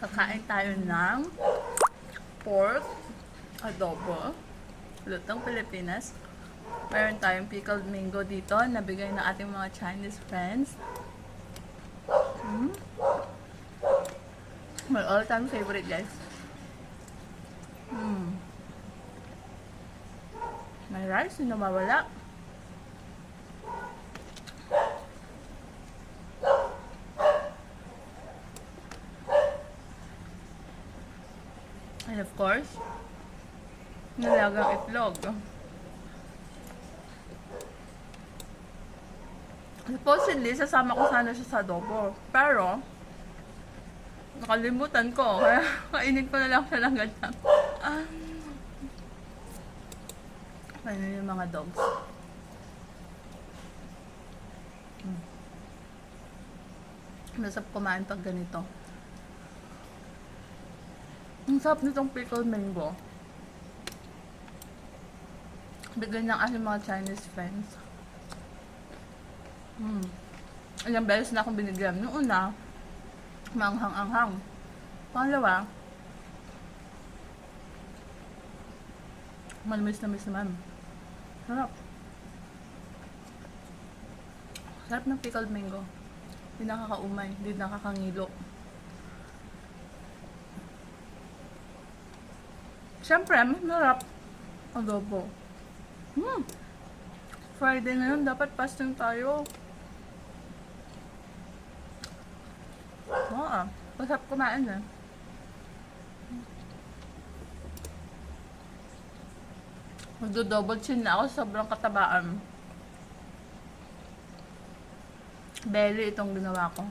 Kakain tayo ng pork adobo, lutong Pilipinas. Meron tayong pickled mango dito, nabigay ng ating mga Chinese friends. My all-time favorite, guys. May rice, hindi na mawala. And of course, nilagang itlog. Supposedly, sasama ko sana siya sa adobo. Pero, nakalimutan ko. Kaya, kainin ko na lang siya ng ganyan. Kainin yung mga dogs. Masarap kumain pag ganito. Ang sarap nitong pickled mango. Bigyan ng aking mga Chinese friends. Ilang beses na akong binigyan. Noong una, manghang-anghang. Pangalawa, malamis naman. Sarap. Sarap ng pickled mango. Hindi nakakaumay, hindi nakakangilo. Siyempre, masarap. Adobo. Friday ngayon, dapat fasting tayo. Oo, masarap kumain eh. Magdo-double chin na ako, sobrang katabaan. Belly itong ginawa ko.